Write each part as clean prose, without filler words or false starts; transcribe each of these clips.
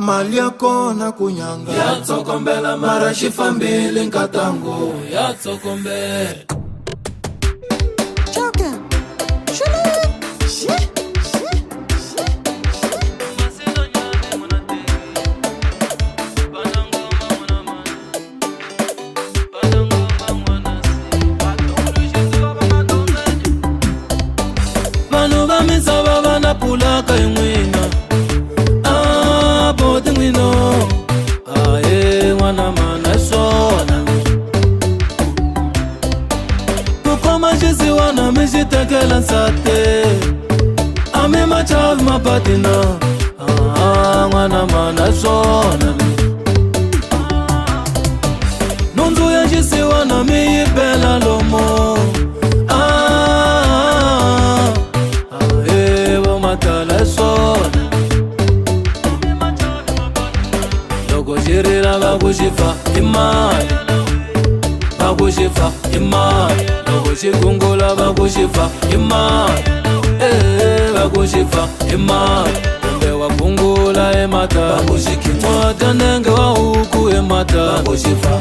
mali ya kona kunyanga ya tsokombela mara xifambile nkatango ya tsokombela vanhu va misava vana pulaka hi n'wina boti n'wino aye n'wana mana swona ku khoma xisiwana mi xi tekela nsati a mi machavi mapatina n'wana mana swona nhundzu ya xisiwana mi yi bela lomo Jirira bakushifa imali bakushifa imali loko xikungula bakushifa imali bakushifa imali kumbe wapungula emata bakushikitwata nenge wa huku emata bakushifa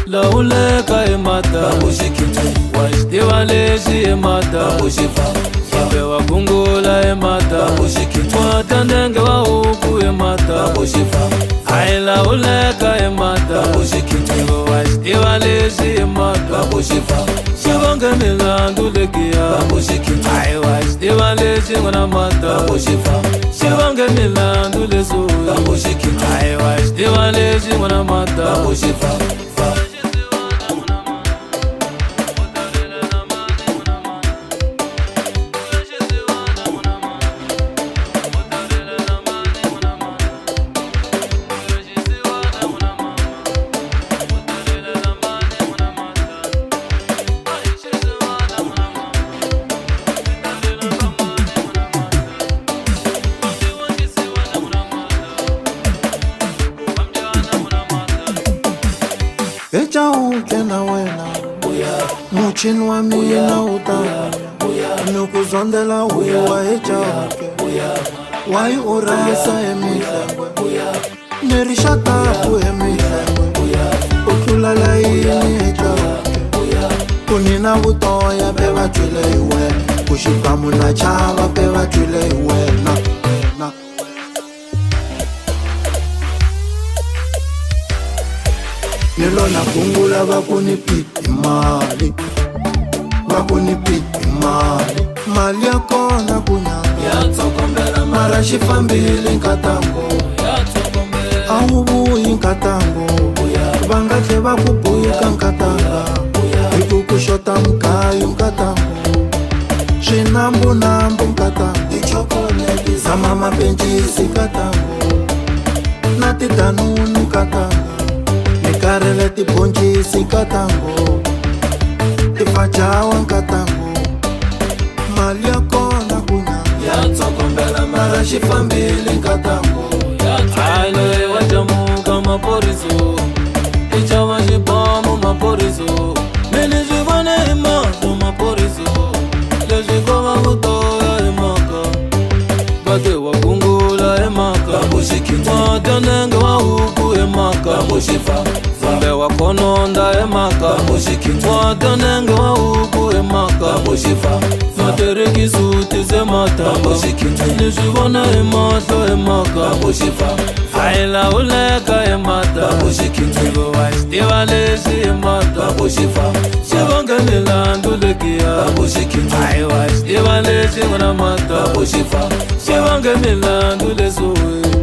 lauleka emata bakushikitwe waxtiva lexi emata bakushifa kumbe wapungula emata bakushikitwata nenge wa huku emata bakushifa Aila uleka emata bakushikitwe waxtiva lexi emata bakushifa xivanga milandu lekiya bakushikitwe ai waxtiva lexi n'wana mata bakushifa xivanga milandu lesuya bakushikitwe ai waxtiva lexi n'wana mata bakushifa echa uke na wena muchini wa mina uta nukuzondela uwa echa uke wai urasa emihlengwe nerishatapu emihlengwe utlula layini echa uke kunina vutoya beva twile iwe kuxipamu na chava beva twile iwena nilona kungula vakunipiti mali vakunipiti mali mali ya kona kunyanga ya tsokombela mara xifambile nkatango ya tsokombela a wu vuyi nkatango va nga tle va ku buyika nkatanga hi ku ku xota mugayo nkatango swinambunambu nkatango tichokoleti za mamapencisi nkatango na tidanunu nkatango karele tibonjisi nkatango tifajawa nkatango mali ya kona kunyanga ya tsokombela mara xifambile nkatango aile wa jamuka maporiso ichava xibomo maporiso mini swi vone hi mahlo maporiso leswi ko va vutoya hi mhaka va te wa gungula hi mhaka wata nenge wa huku hi mhaka kumbe wa kononda hi mhaka wata nenge wa huku hi mhaka materekisuti ze mata ni swi vona hi mahlo hi mhaka aila uleka hi mata ivo wa xitiva lexi hi mata xivonge milandu lekiya ai wa xitiva lexi n'wana mata xivonge milandu lesuwe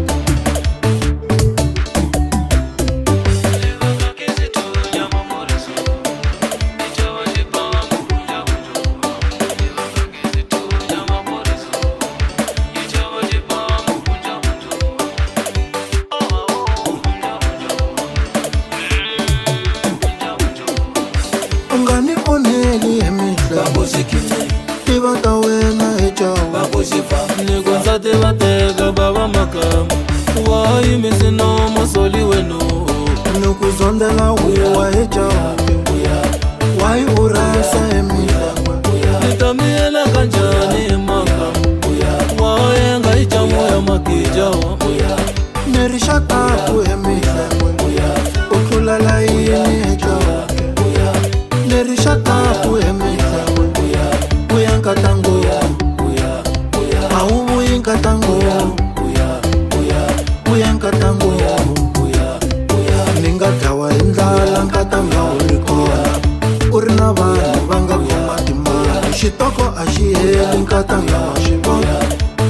ungani onheli emihle tiva ta wena echawa niko nsati va teka bava makama wayimisi mosoli wenu nukuzondela uwa echawa wai urasa emihle nitamiyela kanjani makama wayenga ichamu ya makijawa rixaka ku hemidlengwe u tlula layini ecoke ni rixaka ku hemidlengwe u ya nkatango a wu vuyi nkatango u ya nkatango ni nga dlawa hi ndlala nkatanga wu ri kona u ri na vanhu va nga khoma timali xitoko a xi heli nkatanga wa swi vona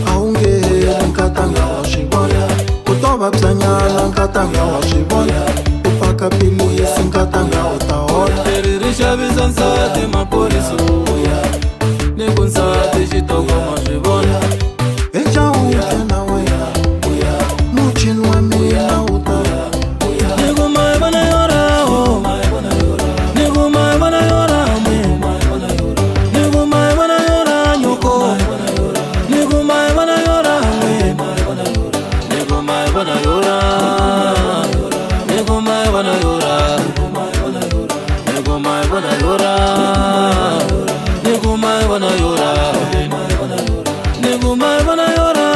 a wu nge heli nkatanga wa swi vona u to va byanyana nkatanga wa swi vona u paka pilisi nkatanga u ta hola leri ri xavisa nsati maphoriso ni ku nsati xitoko ma swi vona ecawuke na wena muchini wa mina wu ta ni ku mai vona yoraho ni ku mai vona yora me ni ku mai vona yora nyoko ni ku mai vona yora me ni ku mai vona yora ni ku mai vona yora ni ku mai vona yora ni ku mai vona yora ni ku mai vona yora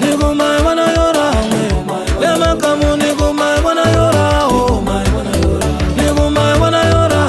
ni ku mai vona yora le makamu ni ku mai vona yora ni ku mai vona yora